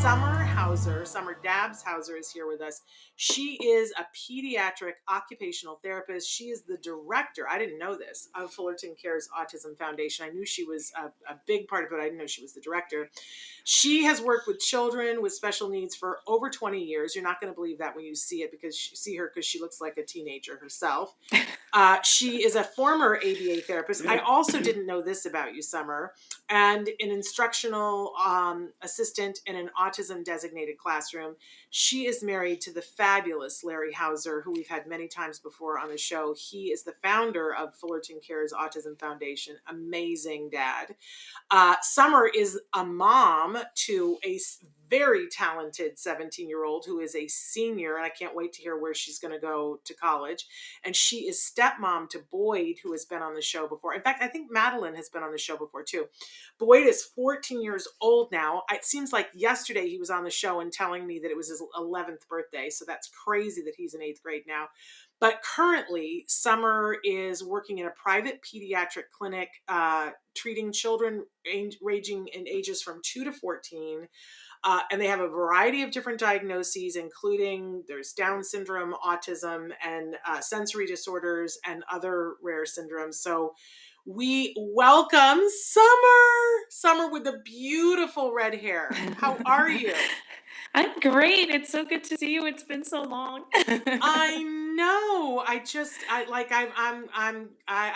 Summer Dabbs Hauser is here with us. She is a pediatric occupational therapist. She is the director, I didn't know this, of Fullerton Cares Autism Foundation. I knew she was a big part of it. I didn't know she was the director. She has worked with children with special needs for over 20 years. You're not going to believe that when you see it because she looks like a teenager herself. She is a former ABA therapist. I also didn't know this about you, Summer, and an instructional assistant in an autism designated classroom. She is married to the fabulous Larry Hauser, who we've had many times before on the show. He is the founder of Fullerton Cares Autism Foundation. Amazing dad. Summer is a mom to a very talented 17-year-old who is a senior, and I can't wait to hear where she's going to go to college. And she is stepmom to Boyd, who has been on the show before. In fact, I think Madeline has been on the show before too. Boyd is 14 years old now. It seems like yesterday he was on the show and telling me that it was his 11th birthday. So that's crazy that he's in 8th grade now. But currently, Summer is working in a private pediatric clinic, treating children ranging in ages from 2 to 14. And they have a variety of different diagnoses, including there's Down syndrome, autism, and sensory disorders and other rare syndromes. So we welcome Summer with the beautiful red hair. How are you? I'm great. It's so good to see you. It's been so long. I know. I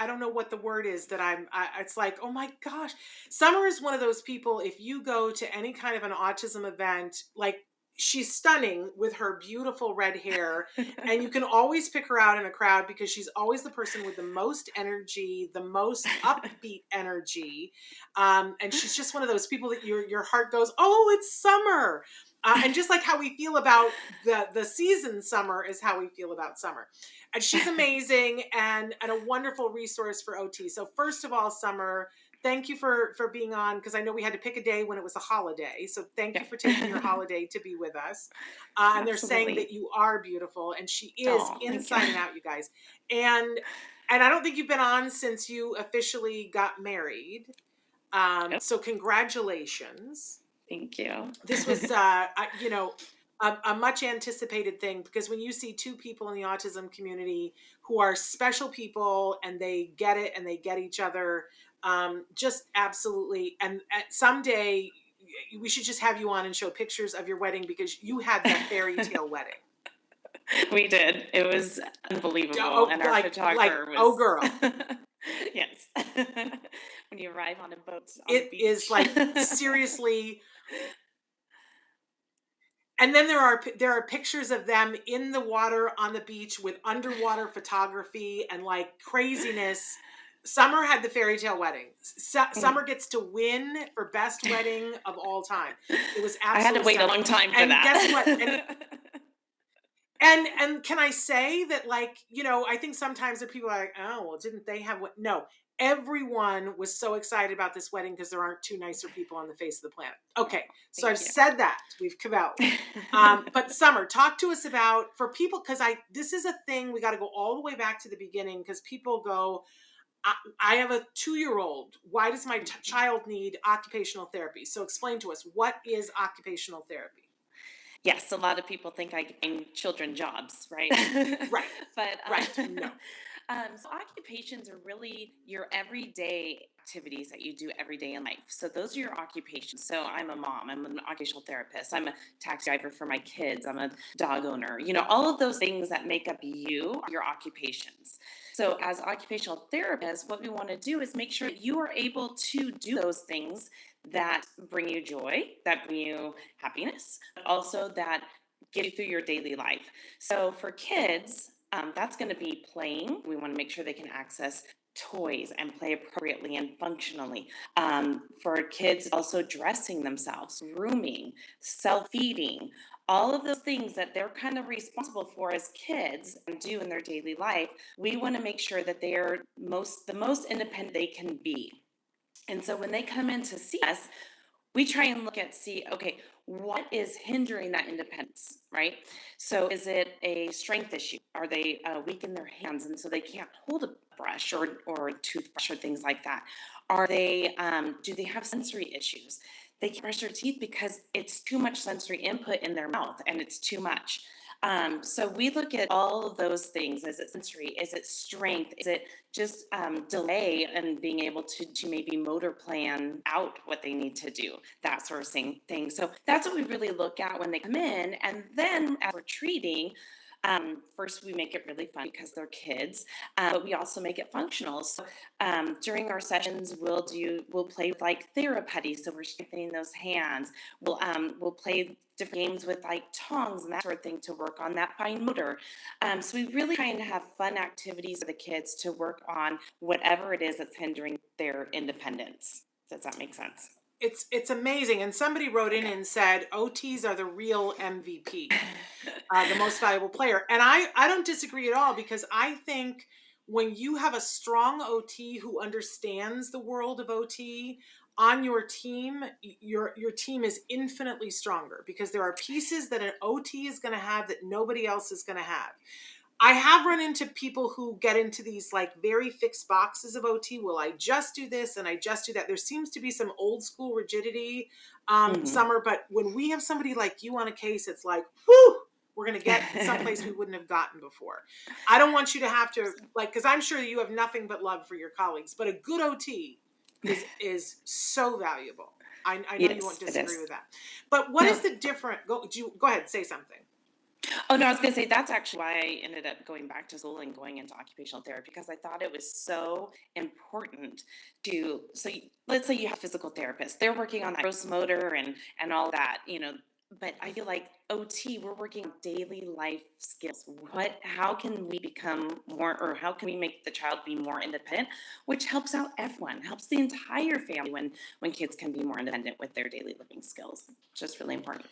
don't know what the word is that it's like, oh my gosh. Summer is one of those people, if you go to any kind of an autism event, like she's stunning with her beautiful red hair, and you can always pick her out in a crowd because she's always the person with the most energy, the most upbeat energy. And she's just one of those people that your heart goes, oh, it's Summer. And just like how we feel about the season summer is how we feel about Summer. And she's amazing and a wonderful resource for OT. So first of all, Summer, thank you for being on, because I know we had to pick a day when it was a holiday. So thank you for taking your holiday to be with us. And they're saying that you are beautiful, and she is inside and out, you guys. And I don't think you've been on since you officially got married. So congratulations. Thank you. This was, a much anticipated thing, because when you see two people in the autism community who are special people and they get it and they get each other, just absolutely. And someday we should just have you on and show pictures of your wedding, because you had that fairy tale wedding. We did. It was unbelievable. And our photographer was... Oh, girl. Yes. When you arrive on a boat on the beach. It is like, seriously. And then there are pictures of them in the water on the beach with underwater photography and like craziness. Summer had the fairy tale wedding. Summer gets to win for best wedding of all time. It was absolutely I had to wait a long time for that. Guess what? And can I say that, like, I think sometimes that people are like, oh, well, didn't they have what? No, everyone was so excited about this wedding because there aren't two nicer people on the face of the planet. Okay, so I've said that. We've cavelled. But Summer, talk to us about, for people, because this is a thing, we got to go all the way back to the beginning, because people go, I have a 2-year-old. Why does my child need occupational therapy? So explain to us, what is occupational therapy? Yes, a lot of people think I gain children jobs, right? Right. But no. So occupations are really your everyday activities that you do every day in life. So those are your occupations. So I'm a mom, I'm an occupational therapist, I'm a taxi driver for my kids, I'm a dog owner, all of those things that make up you are your occupations. So as occupational therapists, what we want to do is make sure that you are able to do those things that bring you joy, that bring you happiness, but also that get you through your daily life. So for kids, that's going to be playing. We want to make sure they can access toys and play appropriately and functionally. For kids, also dressing themselves, grooming, self-feeding, all of those things that they're kind of responsible for as kids and do in their daily life. We want to make sure that they are the most independent they can be. And so when they come in to see us, we try and okay, what is hindering that independence, right? So is it a strength issue? Are they weak in their hands and so they can't hold a brush or a toothbrush or things like that? Are they, do they have sensory issues? they can't brush their teeth because it's too much sensory input in their mouth and it's too much. So we look at all of those things. Is it sensory? Is it strength? Is it just delay and being able to maybe motor plan out what they need to do? That sort of thing. So that's what we really look at when they come in. And then as we're treating, first we make it really fun because they're kids, but we also make it functional. So during our sessions, we'll play with like therapy, so we're strengthening those hands. We'll play different games with like tongs and that sort of thing to work on that fine motor. So we really try and have fun activities for the kids to work on whatever it is that's hindering their independence. Does that make sense? It's amazing. And somebody wrote in Okay. and said OTs are the real MVP, the most valuable player. And I don't disagree at all, because I think when you have a strong OT who understands the world of OT on your team, your team is infinitely stronger, because there are pieces that an OT is going to have that nobody else is going to have. I have run into people who get into these like very fixed boxes of OT. Well, I just do this and I just do that. There seems to be some old school rigidity, Hmm. Summer. But when we have somebody like you on a case, it's like, whoo, we're going to get someplace we wouldn't have gotten before. I don't want you to have to, like, because I'm sure you have nothing but love for your colleagues, but a good OT is so valuable. I know you won't Yes, it disagree is. with that. But what No. is the different? Go ahead, say something. Oh, no, I was gonna say that's actually why I ended up going back to school and going into occupational therapy, because I thought it was so important to, let's say you have physical therapists, they're working on that gross motor and all that, but I feel like OT, we're working on daily life skills. How can we become more, or how can we make the child be more independent, which helps out everyone, helps the entire family when kids can be more independent with their daily living skills. Just really important.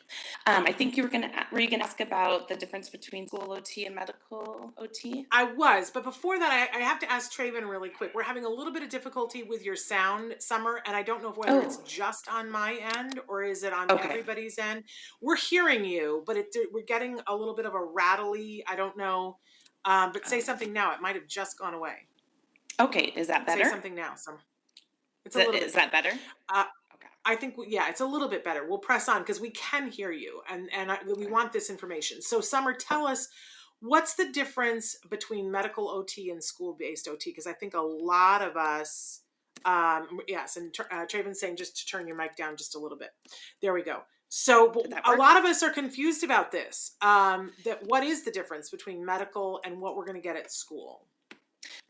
I think were you gonna ask about the difference between school OT and medical OT? I was, but before that, I have to ask Traven really quick. We're having a little bit of difficulty with your sound, Summer, and I don't know whether it's Oh, just on my end or is it on okay. everybody's end. We're hearing you, but we're getting a little bit of a rattly. I don't know, but say Okay. something now. It might have just gone away. Okay, is that Say better? something now, Summer. It's Is a that little bit is better. that better? Uh, Okay. I think, yeah, it's a little bit better. We'll press on because we can hear you, we Okay. want this information. So, Summer, tell us, what's the difference between medical OT and school-based OT? Because I think a lot of us, yes, and Traven's saying just to turn your mic down just a little bit. There we go. So, but Did that a work? lot of us are confused about this. That what is the difference between medical and what we're going to get at school?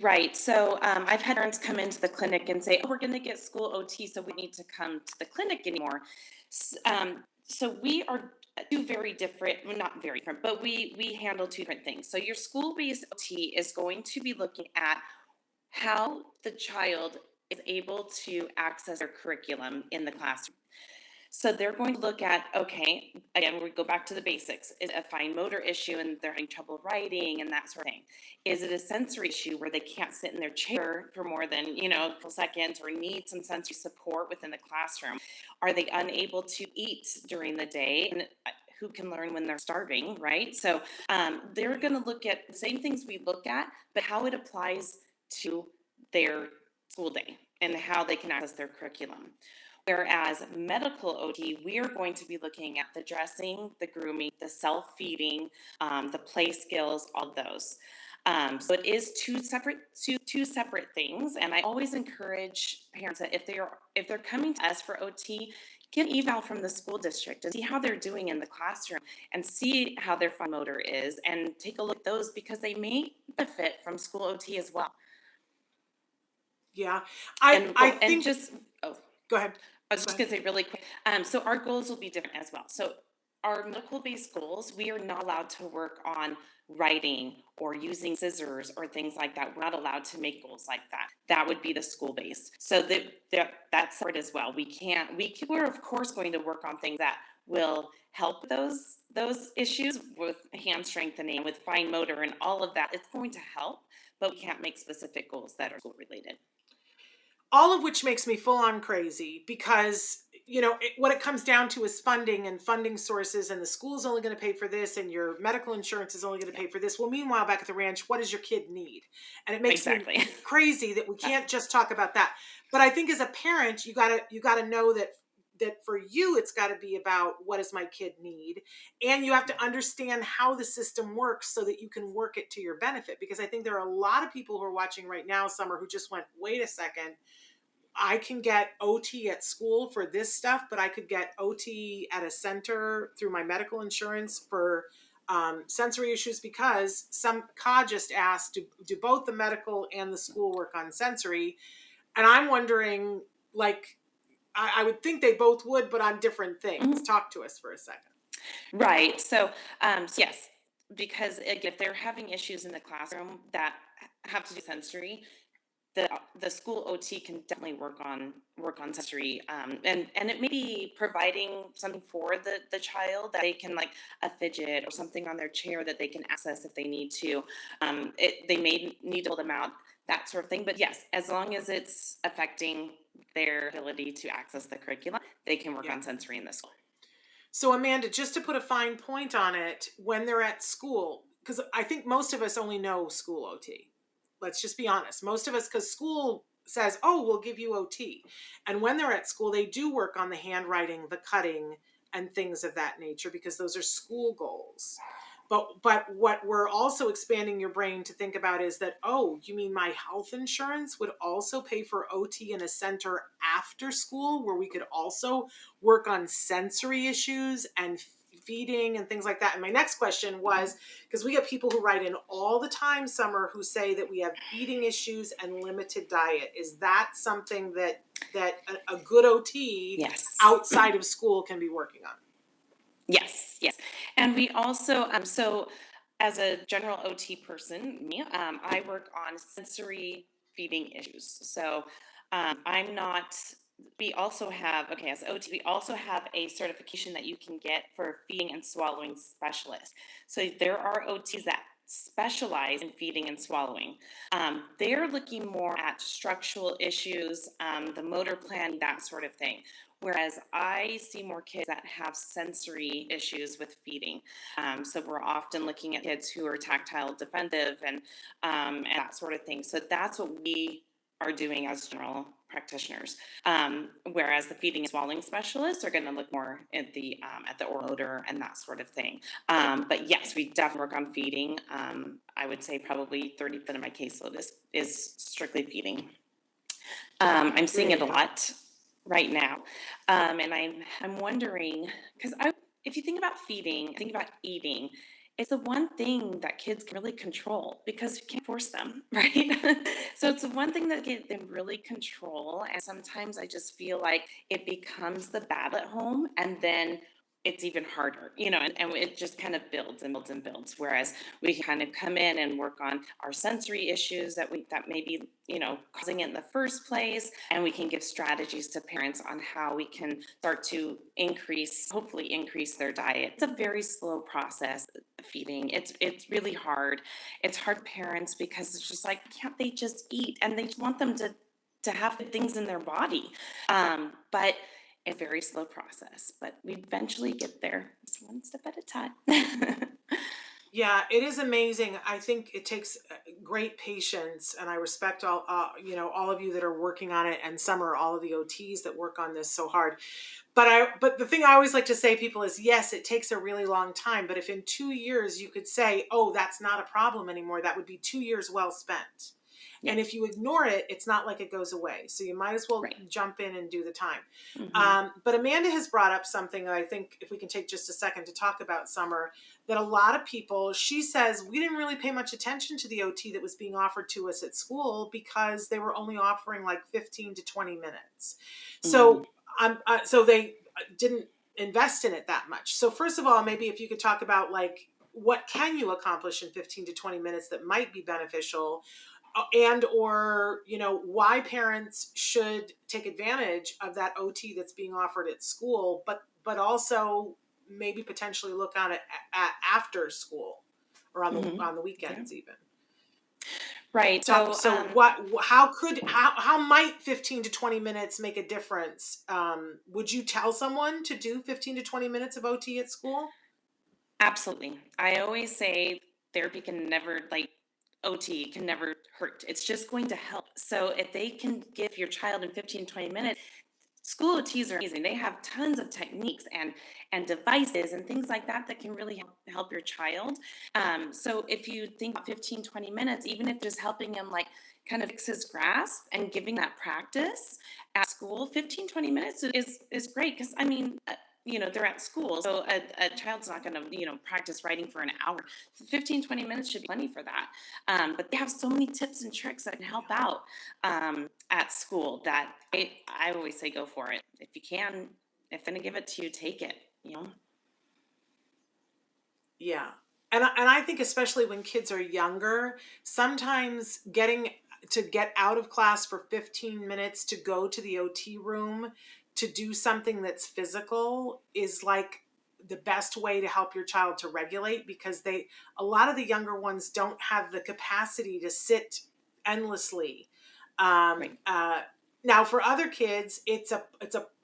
Right. So I've had parents come into the clinic and say, "Oh, we're going to get school OT, so we need to come to the clinic anymore." So we are two very different, well, not very different, but we handle two different things. So your school-based OT is going to be looking at how the child is able to access their curriculum in the classroom. So they're going to look at, okay, again, we go back to the basics. Is it a fine motor issue and they're having trouble writing and that sort of thing? Is it a sensory issue where they can't sit in their chair for more than, a couple seconds, or need some sensory support within the classroom? Are they unable to eat during the day? And who can learn when they're starving, right? So they're going to look at the same things we look at, but how it applies to their school day and how they can access their curriculum. Whereas medical OT, we are going to be looking at the dressing, the grooming, the self-feeding, the play skills, all of those. So it is two separate things. And I always encourage parents that if they're coming to us for OT, get an eval from the school district and see how they're doing in the classroom and see how their fine motor is, and take a look at those, because they may benefit from school OT as well. Yeah, I And think. just oh, Go ahead. I was Go just ahead. going to say really quick. So our goals will be different as well. So our medical-based goals, we are not allowed to work on writing or using scissors or things like that. We're not allowed to make goals like that. That would be the school-based. So that's separate as well. We're of course going to work on things that will help those issues with hand strengthening, with fine motor, and all of that. It's going to help, but we can't make specific goals that are school related. All of which makes me full on crazy, because what it comes down to is funding and funding sources, and the school's only going to pay for this and your medical insurance is only going to Yeah, pay for this. Well, meanwhile, back at the ranch, what does your kid need? And it makes me exactly. crazy that we can't just talk about that. But I think as a parent, you gotta know that that for you, it's got to be about what does my kid need? And you have to understand how the system works so that you can work it to your benefit. Because I think there are a lot of people who are watching right now, Summer, who just went, wait a second, I can get OT at school for this stuff, but I could get OT at a center through my medical insurance for sensory issues, because some Ka just asked, do both the medical and the school work on sensory? And I'm wondering, like, I would think they both would, but on different things. Mhm. Talk to us for a second. Right. So yes, because again, if they're having issues in the classroom that have to do sensory, the school OT can definitely work on sensory, and it may be providing something for the child that they can, like a fidget or something on their chair that they can access if they need to. They may need to hold them out, that sort of thing. But yes, as long as it's affecting their ability to access the curriculum, they can work Yeah. on sensory in the school. So Amanda, just to put a fine point on it, when they're at school, because I think most of us only know school OT. Let's just be honest. Most of us, because school says, oh, we'll give you OT. And when they're at school, they do work on the handwriting, the cutting, and things of that nature, because those are school goals. But what we're also expanding your brain to think about is that, oh, you mean my health insurance would also pay for OT in a center after school, where we could also work on sensory issues and feeding and things like that. And my next question was, because we have people who write in all the time, Summer, who say that we have eating issues and limited diet. Is that something that a good OT Yes. outside of school can be working on? Yes, yes. And we also, so as a general OT person, I work on sensory feeding issues. So I'm not, we also have, okay, as OT, we also have a certification that you can get for feeding and swallowing specialists. So there are OTs that specialize in feeding and swallowing. They're looking more at structural issues, the motor plan, that sort of thing. Whereas I see more kids that have sensory issues with feeding. So we're often looking at kids who are tactile defensive and that sort of thing. So that's what we are doing as general practitioners. Whereas the feeding and swallowing specialists are going to look more at the oral motor and that sort of thing. But yes, we definitely work on feeding. I would say probably 30% of my caseload is strictly feeding. I'm seeing it a lot right now, and I'm wondering, because if you think about feeding, think about eating, it's the one thing that kids can really control because you can't force them, right? So it's the one thing that they really control, and sometimes I just feel like it becomes the battle at home, and then it's even harder, and it just kind of builds and builds and builds. Whereas we can kind of come in and work on our sensory issues that may be, causing it in the first place, and we can give strategies to parents on how we can start to hopefully increase their diet. It's a very slow process, feeding. It's really hard. It's hard for parents because it's just like, can't they just eat? And they want them to have good things in their body. But a very slow process, but we eventually get there, just one step at a time. Yeah, it is amazing. I think it takes great patience, and I respect all all of you that are working on it, and Summer, all of the OTs that work on this so hard. But the thing I always like to say to people is, yes, it takes a really long time, but if in 2 years you could say, oh, that's not a problem anymore, that would be 2 years well spent. Yeah. And if you ignore it, it's not like it goes away. So you might as well Right. jump in and do the time. Mhm. But Amanda has brought up something that I think if we can take just a second to talk about, Summer, that a lot of people, she says, we didn't really pay much attention to the OT that was being offered to us at school because they were only offering like 15 to 20 minutes. So, so they didn't invest in it that much. So first of all, maybe if you could talk about like, what can you accomplish in 15 to 20 minutes that might be beneficial, and or why parents should take advantage of that OT that's being offered at school, but also maybe potentially look on it at after school or on the weekends. Yeah. Even right. So how might 15 to 20 minutes make a difference? Would you tell someone to do 15 to 20 minutes of OT at school? Absolutely. I always say therapy can never, OT can never hurt. It's just going to help. So if they can give your child in 15, 20 minutes, School OTs are amazing. They have tons of techniques and devices and things like that that can really help your child. So if you think about 15, 20 minutes, even if just helping him like kind of fix his grasp and giving that practice at school, 15, 20 minutes is great. Because I mean, they're at school. So a child's not going to, practice writing for an hour. 15, 20 minutes should be plenty for that. But they have so many tips and tricks that can help out at school that I always say go for it. If you can, if I'm going to give it to you, take it, Yeah. And I think especially when kids are younger, sometimes get out of class for 15 minutes to go to the OT room to do something that's physical is like the best way to help your child to regulate, because a lot of the younger ones don't have the capacity to sit endlessly. Right. Now for other kids,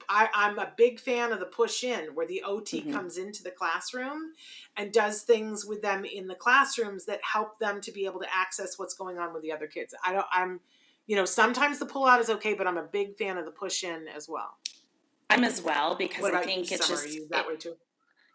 I'm a big fan of the push in, where the OT Mm-hmm. comes into the classroom and does things with them in the classrooms that help them to be able to access what's going on with the other kids. Sometimes the pull out is okay, but I'm a big fan of the push in as well. I'm as well, because What I about you, think it's Summer? Are just you that way too?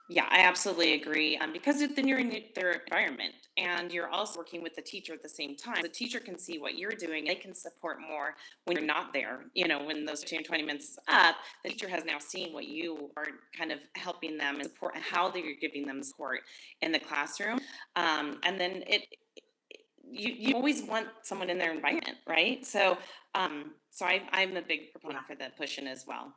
yeah, I absolutely agree. Because then you're in their environment and you're also working with the teacher at the same time. The teacher can see what you're doing. They can support more when you're not there. When those 15 or 20 minutes is up, the teacher has now seen what you are kind of helping them and support, and how you're giving them support in the classroom. And then you always want someone in their environment, right? I'm a big proponent for the push in as well.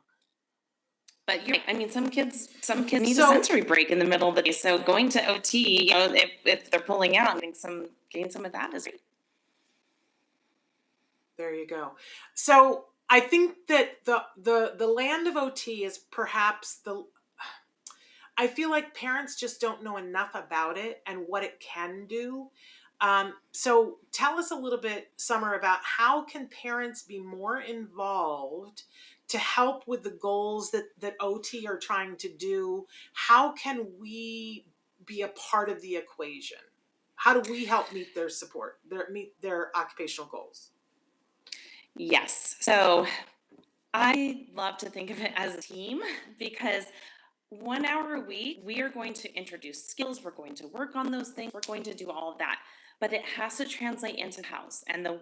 But you're right. I mean, some kids need a So sensory break in the middle of the day. So going to OT, if they're pulling out, getting some of that is great. there you go. So I think that the land of OT is perhaps I feel like parents just don't know enough about it and what it can do. So tell us a little bit, Summer, about how can parents be more involved to help with the goals that OT are trying to do? How can we be a part of the equation? How do we help meet meet their occupational goals? Yes. So I love to think of it as a team, because 1 hour a week, we are going to introduce skills. We're going to work on those things. We're going to do all of that. But it has to translate into the house. And the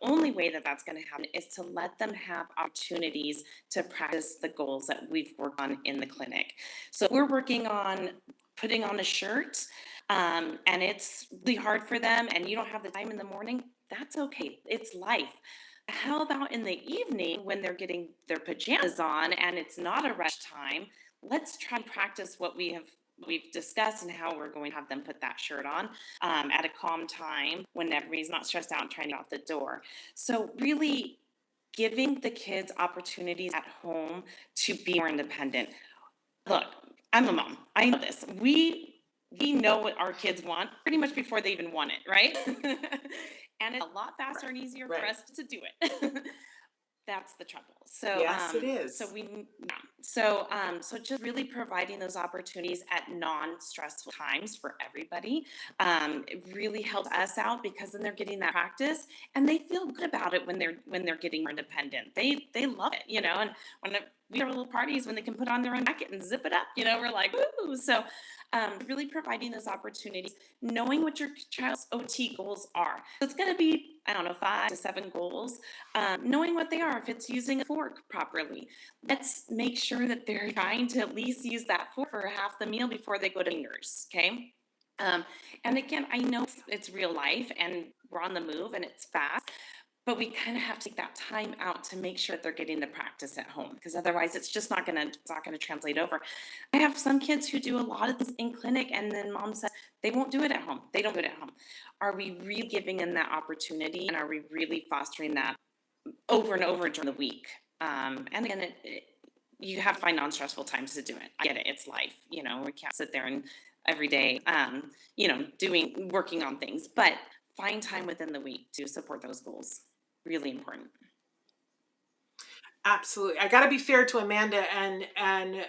only way that that's going to happen is to let them have opportunities to practice the goals that we've worked on in the clinic. So if we're working on putting on a shirt, and it's really hard for them, and you don't have the time in the morning, that's okay. It's life. How about in the evening when they're getting their pajamas on and it's not a rush time? Let's try and practice what we've discussed, and how we're going to have them put that shirt on at a calm time when everybody's not stressed out and trying to get out the door. So really giving the kids opportunities at home to be more independent. Look, I'm a mom. I know this. We know what our kids want pretty much before they even want it, right? And it's a lot faster and easier for Right. us to do it. That's the trouble. So, Yes, it so is. we, yeah. So just really providing those opportunities at non-stressful times for everybody, it really helps us out, because then they're getting that practice and they feel good about it when they're getting more independent. They love it, And when we have little parties when they can put on their own jacket and zip it up, we're like, woo! So, really providing those opportunities, knowing what your child's OT goals are. So it's going to be, I don't know, 5 to 7 goals. Knowing what they are, if it's using a fork properly, let's make sure that they're trying to at least use that fork for half the meal before they go to fingers, okay? And again, I know it's real life and we're on the move and it's fast, but we kind of have to take that time out to make sure that they're getting the practice at home, because otherwise it's not gonna translate over. I have some kids who do a lot of this in clinic, and then mom says they won't do it at home. They don't do it at home. Are we really giving them that opportunity, and are we really fostering that over and over during the week? And again, you have to find non-stressful times to do it. I get it. It's life. We can't sit there and every day, working on things, but find time within the week to support those goals. Really important. Absolutely. I got to be fair to Amanda and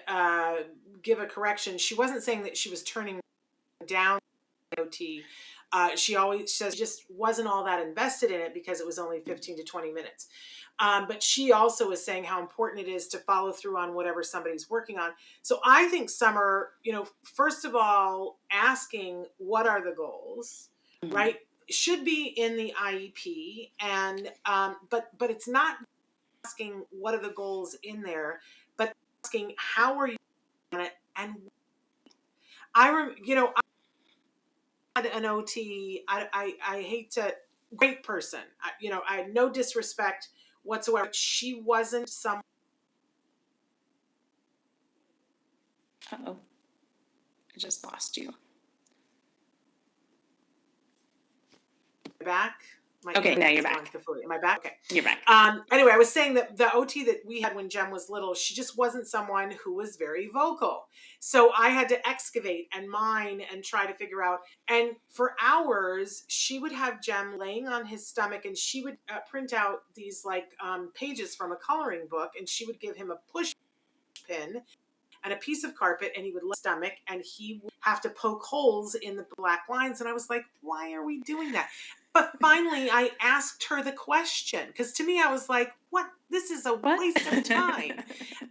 give a correction. She wasn't saying that she was turning down OT. She always says she just wasn't all that invested in it because it was only 15 to 20 minutes. But she also is saying how important it is to follow through on whatever somebody's working on. So I think, Summer, first of all, asking what are the goals, Mhm. right, should be in the IEP, and but it's not asking what are the goals in there, but asking how are you on it. And I had an OT. I hate to, great person. I had no disrespect whatsoever. She wasn't someone Uh-oh, I just lost you. back. My Okay, now internet you're is going back. completely. Am I back? Okay. You're back. Anyway, I was saying that the OT that we had when Jem was little, she just wasn't someone who was very vocal. So I had to excavate and mine and try to figure out. And for hours, she would have Jem laying on his stomach, and she would print out these pages from a coloring book, and she would give him a push pin and a piece of carpet, and he would lay on his stomach, and he would have to poke holes in the black lines. And I was like, why are we doing that? But finally, I asked her the question, because to me, I was like, what? This is a What? waste of time.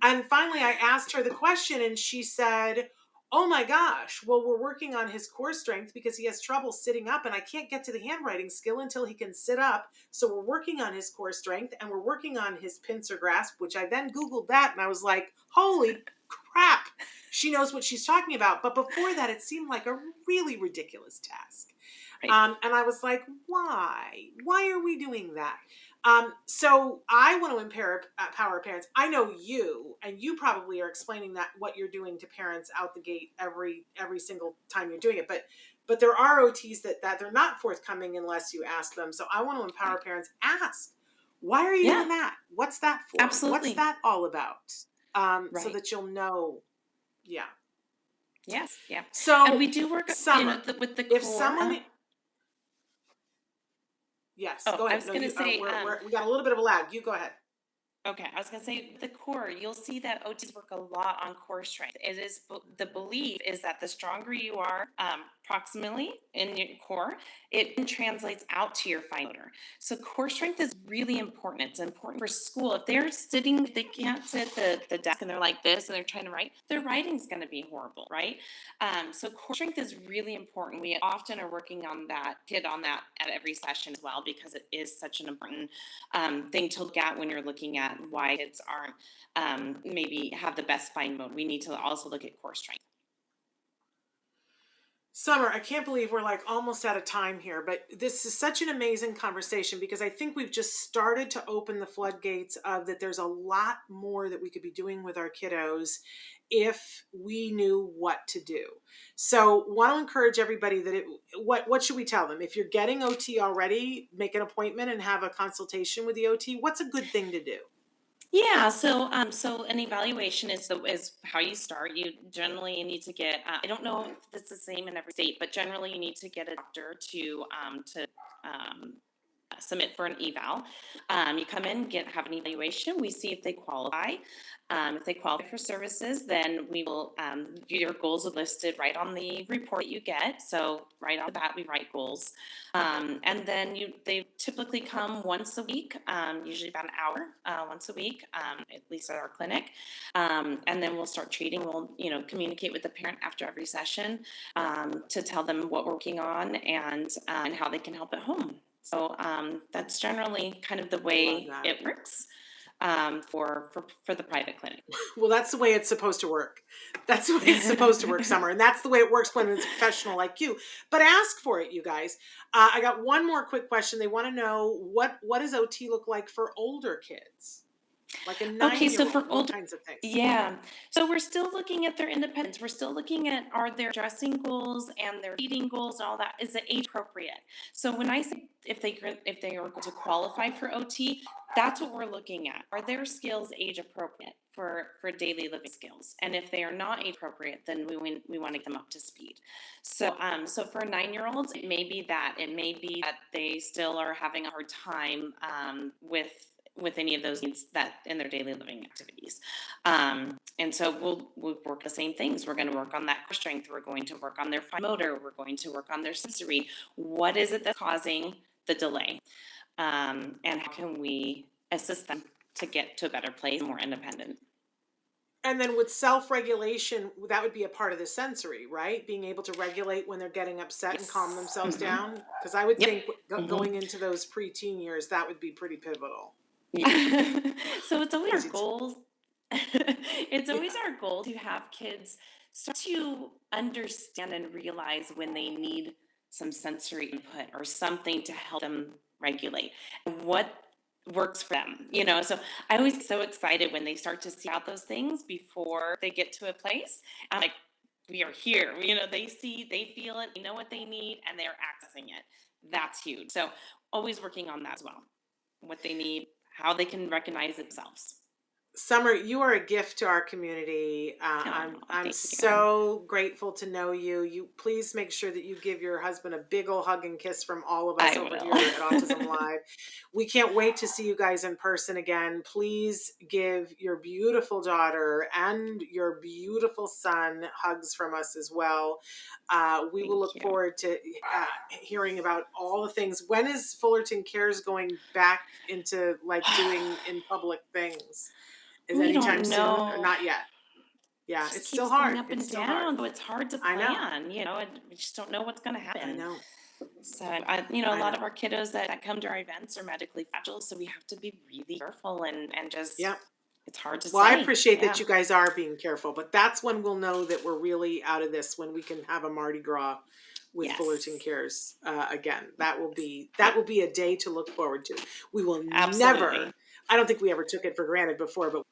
And finally, I asked her the question, and she said, oh my gosh, well, we're working on his core strength because he has trouble sitting up, and I can't get to the handwriting skill until he can sit up. So we're working on his core strength, and we're working on his pincer grasp, which I then Googled that, and I was like, holy crap, she knows what she's talking about. But before that, it seemed like a really ridiculous task. Right. And I was like, why? Why are we doing that? So I want to empower parents. I know you, and you probably are explaining that what you're doing to parents out the gate every single time you're doing it. But there are OTs that they're not forthcoming unless you ask them. So I want to empower Right. parents. Ask, why are you Yeah, doing that? What's that for? What's absolutely. that all about? So Right. that you'll know. Yeah. Yes. Yeah. And So we do work, Summer, with the if core. someone, yes, Oh, go I ahead. was No, gonna you. say, We got a little bit of a lag. You go ahead. okay, I was gonna say the core. You'll see that OTs work a lot on core strength. It is the belief is that the stronger you are, proximally in your core, it then translates out to your fine motor. So core strength is really important. It's important for school. If they're sitting, if they can't sit at the desk and they're like this and they're trying to write, their writing's going to be horrible, right? So core strength is really important. We often are working on that, hit on that at every session as well, because it is such an important thing to look at when you're looking at why kids aren't maybe have the best fine mode. We need to also look at core strength. Summer, I can't believe we're like almost out of time here, but this is such an amazing conversation because I think we've just started to open the floodgates of that there's a lot more that we could be doing with our kiddos if we knew what to do. So want to encourage everybody that what should we tell them? If you're getting OT already, make an appointment and have a consultation with the OT. What's a good thing to do? Yeah, so an evaluation is how you start. You generally need to get. I don't know if it's the same in every state, but generally you need to get a doctor to um, submit for an eval. You come in, have an evaluation. We see if they qualify. If they qualify for services, then we will, your goals are listed right on the report that you get. So right off the bat, we write goals. And then they typically come once a week, usually about an hour, once a week, at least at our clinic. And then we'll start treating. We'll, communicate with the parent after every session, to tell them what we're working on and how they can help at home. So that's generally kind of the I love way that. it works, for the private clinic. Well, that's the way it's supposed to work. That's the way it's supposed to work, Summer. And that's the way it works when it's a professional like you. But ask for it, you guys. I got one more quick question. They want to know what does OT look like for older kids? Like a 9-year-old, Okay, so for what older, kinds of things? yeah. So we're still looking at their independence. We're still looking at, are their dressing goals and their feeding goals and all that, is it age appropriate? So when I say if they are going to qualify for OT, that's what we're looking at. Are their skills age appropriate for daily living skills? And if they are not age appropriate, then we want to get them up to speed. So so for 9-year-olds, it may be that they still are having a hard time with any of those needs that in their daily living activities. And so we'll work the same things. We're going to work on that core strength. We're going to work on their fine motor. We're going to work on their sensory. What is it that's causing the delay? And how can we assist them to get to a better place, more independent? And then with self-regulation, that would be a part of the sensory, right? Being able to regulate when they're getting upset and calm themselves down. Because I would think going into those preteen years, that would be pretty pivotal. Yeah. So it's always our goal. It's always our goal to have kids start to understand and realize when they need some sensory input or something to help them regulate and what works for them, so I always get so excited when they start to see out those things before they get to a place. I'm like, we are here, they see, they feel it, they know what they need, and they're accessing it. That's huge. So always working on that as well, what they need, how they can recognize themselves. Summer, you are a gift to our community. I'm so grateful to know you. You please make sure that you give your husband a big old hug and kiss from all of us over here at Autism Live. We can't wait to see you guys in person again. Please give your beautiful daughter and your beautiful son hugs from us as well. We will look forward to hearing about all the things. When is Fullerton Cares going back into doing in public things? Is anytime soon or not yet? Yeah, it's still hard. Up and down, so it's hard to plan. We just don't know what's going to happen. I know. So, a lot of our kiddos that come to our events are medically fragile, so we have to be really careful and just. Yeah. It's hard to say. Well, I appreciate that you guys are being careful, but that's when we'll know that we're really out of this, when we can have a Mardi Gras with Fullerton Cares again. That will be a day to look forward to. We will never. I don't think we ever took it for granted before, but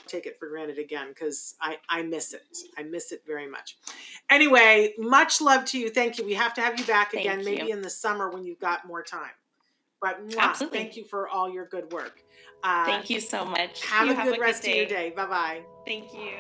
take it for granted again because I miss it. I miss it very much. Anyway, much love to you. Thank you. We have to have you back again, maybe in the summer when you've got more time. But thank you for all your good work. Thank you so much. Have a good rest of your day. Bye-bye. Thank you.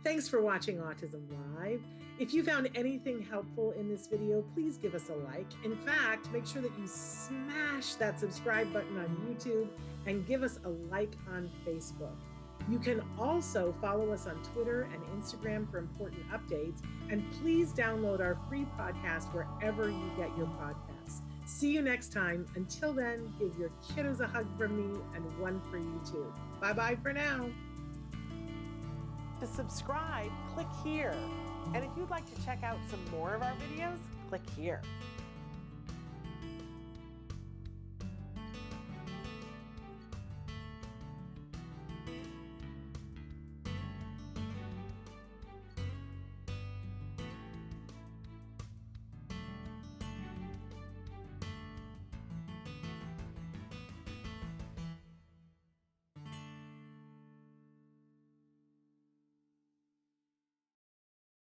Thanks for watching Autism Live. If you found anything helpful in this video, please give us a like. In fact, make sure that you smash that subscribe button on YouTube and give us a like on Facebook. You can also follow us on Twitter and Instagram for important updates. And please download our free podcast wherever you get your podcasts. See you next time. Until then, give your kiddos a hug from me and one for you too. Bye-bye for now. To subscribe, click here. And if you'd like to check out some more of our videos, click here.